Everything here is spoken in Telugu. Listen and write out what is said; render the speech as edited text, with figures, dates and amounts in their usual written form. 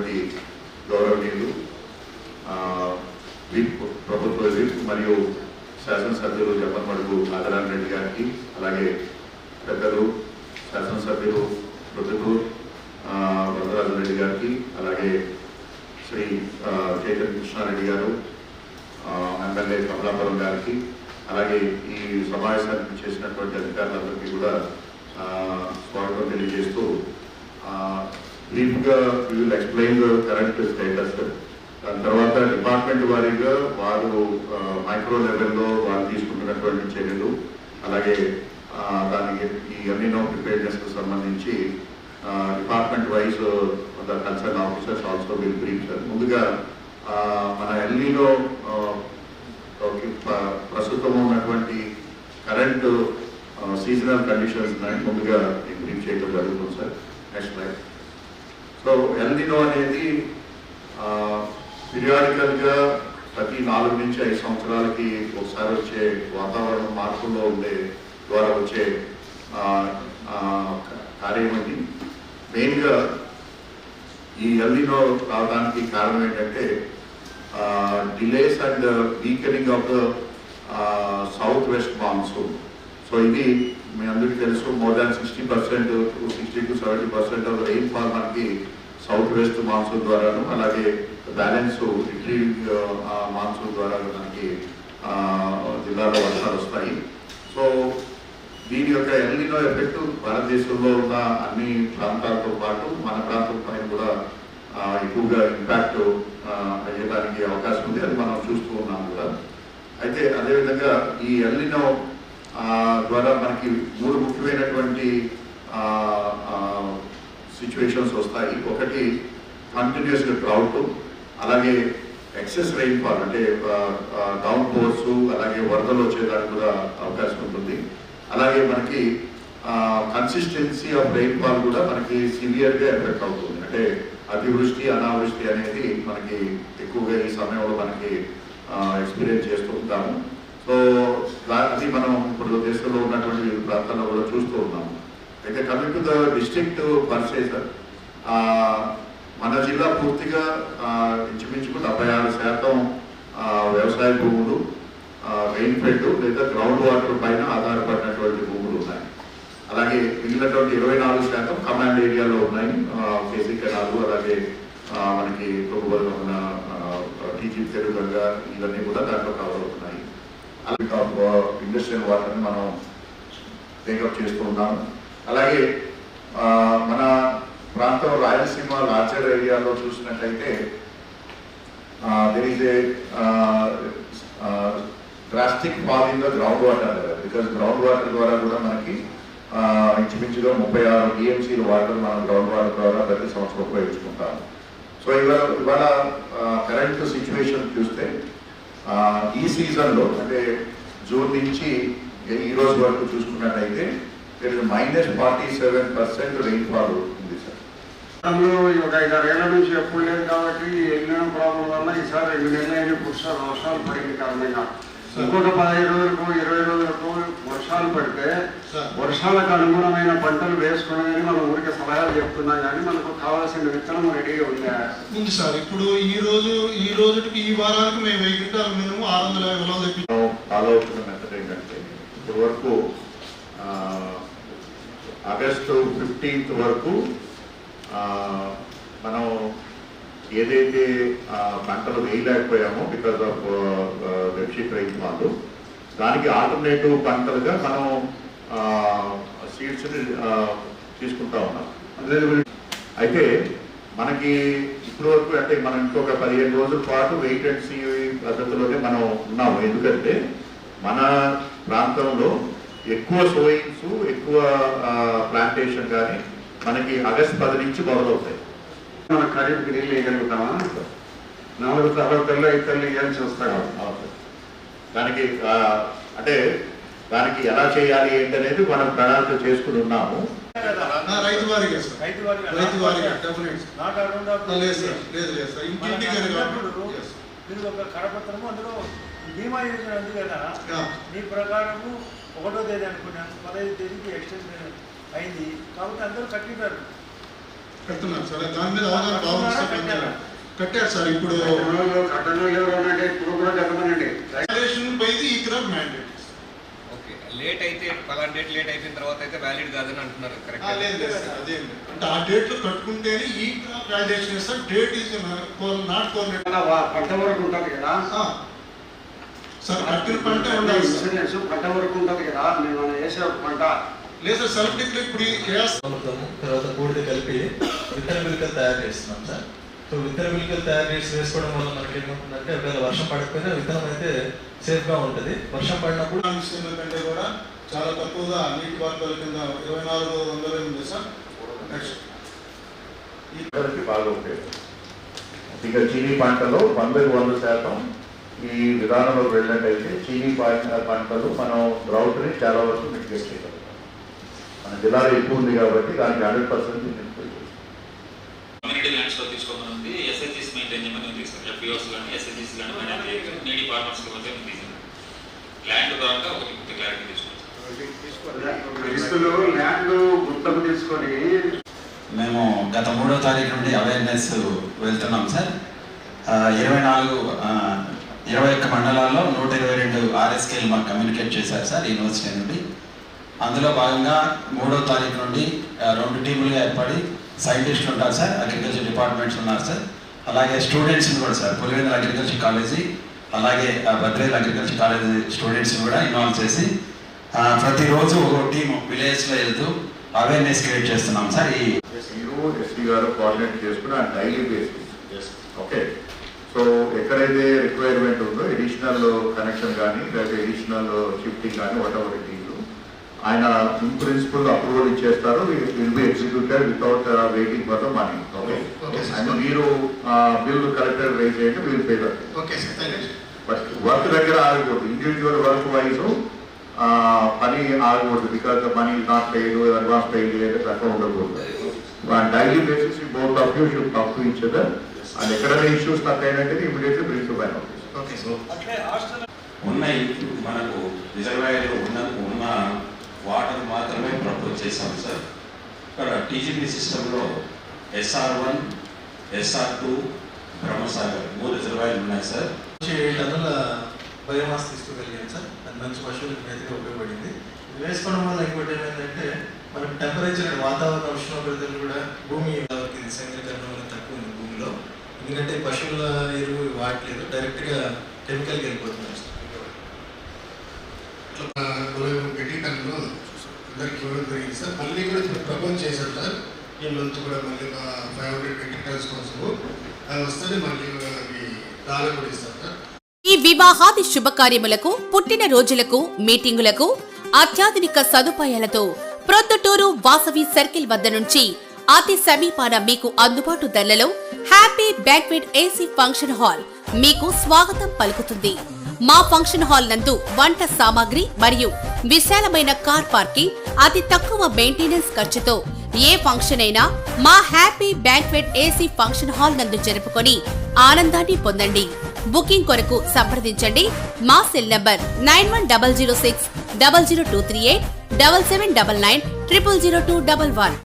చేసినటువంటి గౌరవనీయులు ప్రభుత్వ విప్ మరియు శాసనసభ్యులు జమ్మమడుగు ఆదరాన్ రెడ్డి గారికి, అలాగే పెద్దలు శాసనసభ్యులు ప్రొద్దుటూరు వరదరాజు రెడ్డి గారికి, అలాగే శ్రీ చైతన్య కృష్ణారెడ్డి గారు, ఎమ్మెల్యే కమలాపురం గారికి, అలాగే ఈ సమావేశానికి చేసినటువంటి అధికారులందరికీ కూడా స్వాగతం తెలియజేస్తూ బ్రీఫ్గా we will explain the current status. దాని తర్వాత డిపార్ట్మెంట్ వారీగా వారు మైక్రో లెవెల్లో వారు తీసుకుంటున్నటువంటి చర్యలు, అలాగే దానికి ఈ ఎల్నినో ప్రిపేర్నెస్కు సంబంధించి department wise the concern officers also will brief sir. ముందుగా మన ఎల్నినో ప్రస్తుతం ఉన్నటువంటి కరెంట్ సీజనల్ కండిషన్స్ ముందుగా బ్రీఫ్ చేయడం జరుగుతుంది sir. Next slide. So El Niño అనేది పీరియాడికల్గా ప్రతి 4 నుంచి 5 సంవత్సరాలకి ఒకసారి వచ్చే వాతావరణ మార్పుల్లో ఉండే ద్వారా వచ్చే కార్యం అది. మెయిన్గా ఈ ఎల్నినో రావడానికి కారణం ఏంటంటే delays and weakening of the south west monsoon. So ఇది మీ అందరికీ తెలుసు, more than 60% to 70% of rainfall మనకి సౌత్ వెస్ట్ మాన్సూన్ ద్వారాను, అలాగే బ్యాలెన్స్ ఇటలీ మాన్సూన్ ద్వారా మనకి జిల్లాలో వర్షాలు వస్తాయి. సో దీని యొక్క ఎల్నినో ఎఫెక్ట్ భారతదేశంలో ఉన్న అన్ని ప్రాంతాలతో పాటు మన ప్రాంతం పైన కూడా ఎక్కువగా ఇంపాక్ట్ అయ్యడానికి అవకాశం ఉంది. అది మనం చూస్తూ ఉన్నాం కూడా. అయితే అదేవిధంగా ఈ ఎల్నినో ద్వారా మనకి 3 ముఖ్యమైనటువంటి సిచ్యువేషన్స్ వస్తాయి. ఒకటి కంటిన్యూస్ డ్రౌట్, అలాగే ఎక్సెస్ రెయిన్ఫాల్ అంటే డౌన్ పోర్స్, అలాగే వరదలు వచ్చేదానికి కూడా అవకాశం ఉంటుంది. అలాగే మనకి కన్సిస్టెన్సీ ఆఫ్ రెయిన్ఫాల్ కూడా మనకి సివియర్గా ఎఫెక్ట్ అవుతుంది. అంటే అతివృష్టి అనావృష్టి అనేది మనకి ఎక్కువగా ఈ సమయంలో మనకి ఎక్స్పీరియన్స్ చేస్తూ ఉంటాము. సో అది మనం ఇప్పుడు దేశంలో ఉన్నటువంటి వివిధ ప్రాంతాల్లో కూడా చూస్తూ ఉన్నాము. అయితే coming to the district per se sir, మన జిల్లా పూర్తిగా ఇంచుమించుకు 76% వ్యవసాయ భూములు, రెయిన్ఫెడ్ లేదా గ్రౌండ్ వాటర్ పైన ఆధారపడినటువంటి భూములు ఉన్నాయి. అలాగే మిగిలినటువంటి 24% కమాండ్ ఏరియాలో ఉన్నాయి. కేసీ కెనాలు, అలాగే మనకి ప్రభుత్వంలో ఉన్న టీజీ తెరుగంగా ఇవన్నీ కూడా దాంట్లో కవర్ అవుతున్నాయి. అలాగే ఇండస్ట్రియల్ వాటర్ని మనం టేకప్ చేస్తూ ఉన్నాము. అలాగే మన ప్రాంతం రాయలసీమ లార్జర్ ఏరియాలో చూసినట్లయితే there is a drastic fall in the ground water level. Because ground water ద్వారా కూడా మనకి ఇంచుమించుగా 36 టీఎంసీల వాటర్ మనం గ్రౌండ్ వాటర్ ద్వారా ప్రతి సంవత్సరం ఉపయోగించుకుంటాము. సో ఇవాళ కరెంట్ సిచ్యువేషన్ చూస్తే ఈ సీజన్లో అంటే జూన్ నుంచి ఈ రోజు వరకు చూసుకున్నట్టయితే -47% రెయిన్ఫాల్ ఉంది సార్. ఒక 5-6 ఏళ్ల నుంచి ఎప్పుడు లేదు కాబట్టి ఎన్నో ప్రాబ్లం వల్ల ఈసారి 2 నెలలైన వర్షాలు పడింది కారణంగా ఇంకొక 15 రోజులకు 20 రోజులకు వర్షాలు పడితే వర్షాలకు అనుగుణమైన పంటలు వేసుకున్నాయని మనం ఊరికి సలహాలు చెప్తున్నాం, కానీ మనకు కావాల్సిన విత్తనం రెడీగా ఉంది సార్. ఇప్పుడు ఈ రోజుకి ఈ వారానికి మేము 1000 క్వింటాలు మినిమం 650 ఫాలో అవుతున్న మెథడ్ ఏంటంటే ఇప్పటి వరకు ఆగస్టు 15th వరకు మనం ఏదైతే పంటలు వేయలేకపోయామో బికాస్ ఆఫ్ డెఫిసిట్ రైన్ఫాల్, దానికి ఆల్టర్నేటివ్ పంటలుగా మనం సీడ్స్ని తీసుకుంటా ఉన్నాం. అయితే మనకి ఇప్పటి వరకు అంటే మనం ఇంకొక 15 రోజుల పాటు వెయిట్ అండ్ సీ పద్ధతిలోనే మనం ఉన్నాము. ఎందుకంటే మన ప్రాంతంలో ఎక్కువ సోయింగ్స్, ఎక్కువ ప్లాంటేషన్ కానీ మనకి ఆగస్టు 10 నుంచి మొదలవుతాయి. మన ఖరీఫ్కి నీళ్ళు వేయగలుగుతామా? 4 తరగతుల్లో 5 తల్లి వేయాల్సి వస్తాయి. దానికి అంటే దానికి ఎలా చేయాలి ఏంటనేది మనం ప్రణాళిక చేసుకుని ఉన్నాము. రైతు వారికి మీరు ఒక కరపత్రము అందులో బీమా యోజన ఉంది కదా, మీ ప్రకారము 1వ తేదీ అనుకున్నాను, 15వ తేదీకి ఎక్స్టెన్షన్ అయింది కాబట్టి అందరూ కట్టినారు. కడుతున్నారు సార్. దాని మీద అవగాహన బాగుంది. కట్టారు సార్. ఇప్పుడు కట్టడం ఎవరంటే ఇప్పుడు కూడా కట్టమనండి. రెగ్యులేషన్ పైది ఈ క్రాప్ మ్యాండేట్. ఓకే, లేట్ అయితే పలానా డేట్ లేట్ అయిపోయిన తర్వాత అయితే వ్యాలిడ్ కాదని అంటున్నారు. కరెక్ట్? లేదు సార్, అదే అంటే ఆ డేట్ లో కట్టుకుంటేనే ఈ క్రాప్ వ్యాలిడేషన్ ఇస్తారు. Date is not coordinate. పంట వరకు ఉంటుంది కదా సార్, కట్టిన పంట ఉండాలి సార్. ఇన్సూరెన్స్ పంట వరకు ఉంటుంది కదా, మేము వేసే పంట లేదు సార్, సెల్ఫ్ డిక్లేర్ ఇప్పుడు తర్వాత బూడిద కలిపి విత్తన మిల్కలు తయారు చేస్తున్నాం సార్. సో విత్తన మిల్కలు తయారు చేసి వేసుకోవడం వల్ల మనకి ఏమవుతుందంటే ఒకవేళ వర్షం పడకపోయినా విత్తనం అయితే సేఫ్గా ఉంటుంది. వర్షం పడినప్పుడు విషయంలో కంటే కూడా చాలా తక్కువగా నీటి పారుదల కింద 2400 ఉంది సార్. ఈ బాగా ఉపయోగం. ఇక చీనీ పంటలో 100% ఈ విధానంలో వెళ్ళినట్టయితే చీనీ పంటలు మనం డ్రౌట్ని చాలా వరకు మిటిగేట్ చేయగలుగుతాం. మన జిల్లాలో ఎక్కువ ఉంది కాబట్టి దానికి 100% కమ్యూనిటీ ల్యాండ్స్లో తీసుకోమని ఎస్హెచ్ఎస్ మెయింటైన్ చేయమని తీసుకుంటాం. ఎఫ్పిఓస్ కానీ ఎస్హెచ్ఎస్ కానీ మెయింటైన్ చేయడం నీటి ఫార్మర్స్కి మధ్య తీసుకుంటాం. ల్యాండ్ ద్వారా ఒకటి పూర్తి క్లారిటీ తీసుకుంటాం. ల్యాండ్ గుర్తకు తీసుకొని మేము గత 3వ తారీఖు నుండి అవేర్నెస్ వెళ్తున్నాం సార్. 21 మండలాల్లో 122 ఆర్ఎస్కేలు మాకు కమ్యూనికేట్ చేశారు సార్ యూనివర్సిటీ నుండి. అందులో భాగంగా 3వ తారీఖు నుండి 2 టీములుగా ఏర్పడి సైంటిస్టులు ఉంటారు సార్, అగ్రికల్చర్ డిపార్ట్మెంట్స్ ఉన్నారు సార్, అలాగే స్టూడెంట్స్ని కూడా సార్ పులివెందుల అగ్రికల్చర్ కాలేజీ అలాగే బద్వేల్ అగ్రికల్చర్ కాలేజీ స్టూడెంట్స్ని కూడా ఇన్వాల్వ్ చేసి ప్రతిరోజు ఒక టీము విలేజ్లో వెళ్తూ అవేర్నెస్ క్రియేట్ చేస్తున్నాం సార్. ఎస్పీ గారు కోఆర్డినేట్ చేసుకుని ఆ డైలీ బేసిస్. ఓకే, సో ఎక్కడైతే రిక్వైర్మెంట్ ఉందో ఎడిషనల్ కనెక్షన్ కానీ లేదా ఎడిషనల్ షిఫ్టింగ్ కానీ వాటెవర్ ఇట్ ఈజ్ ఆయన ఇన్ ప్రిన్సిపల్ అప్రూవల్ ఇచ్చేస్తారు. Will be executed without waiting for the money. Okay, and మీరు బిల్ కలెక్టర్ రేజ్ చేయండి, we'll pay that. Okay sir, thank you. But work దగ్గర ఆగకూడదు. ఇండివిజువల్ వర్క్ వైజ్ పని ఆగకూడదు. Because the money is not paid, advance paid అట్లా ఉండకూడదు. Daily basis both of you should talk to each other and ఎక్కడైనా ఇష్యూస్ నాకు అయినట్టు immediately bring to my office. Okay sir. అట్లే హాస్టల్ ఉన్న మనకు రిజర్వాయర్లో ఉన్న వాటర్ మాత్రమే ప్రపోజ్ చేశాం సార్. ఇక్కడ టీజీపీ సిస్టంలో SR1, SR2, బ్రహ్మసాగర్ 3 రిజర్వాయర్లు ఉన్నాయి సార్. 7 టన్నుల బయోమాస్ తీసుకోగలిగాం సార్. అది మంచి పశువులకు మేతగా ఉపయోగపడింది. ఇది వేసుకోవడం వల్ల ఇంకోటి ఏమైందంటే మనకు టెంపరేచర్ వాతావరణ ఉష్ణోగ్రతలు కూడా భూమి సేంద్రీకరణ వల్ల తక్కువ ఉంది భూమిలో. ఎందుకంటే పశువుల ఎరువు వాడలేదు, డైరెక్ట్గా కెమికల్కి వెళ్ళిపోతున్నాం సార్. గట్టిటన్లో అందరికి ఇవ్వడం జరిగింది సార్. మళ్ళీ కూడా ఇప్పుడు ప్రపోజ్ చేశాం సార్. ఈ మంత్ కూడా మళ్ళీ 500 మెట్రిక్ టన్స్ కోసం అది వస్తుంది. మళ్ళీ దాని కూడా ఇస్తాం సార్. ఈ వివాహాది శుభకార్యములకు, పుట్టిన రోజులకు, మీటింగులకు అత్యాధునిక సదుపాయాలతో ప్రొద్దుటూరు వాసవి సర్కిల్ వద్ద నుంచి అతి సమీపాన మీకు అందుబాటు ధరలలో happy banquet AC function hall మీకు స్వాగతం పలుకుతుంది. మా ఫంక్షన్ హాల్ నందు వంట సామాగ్రి మరియు విశాలమైన కార్ పార్కింగ్, అతి తక్కువ మెయింటెనెన్స్ ఖర్చుతో ఏ ఫంక్షన్ అయినా మా happy banquet AC function hall నందు జరుపుకొని ఆనందాన్ని పొందండి. బుకింగ్ కొరకు సంప్రదించండి. మా సెల్ నంబర్ 9100600238 7799 000211.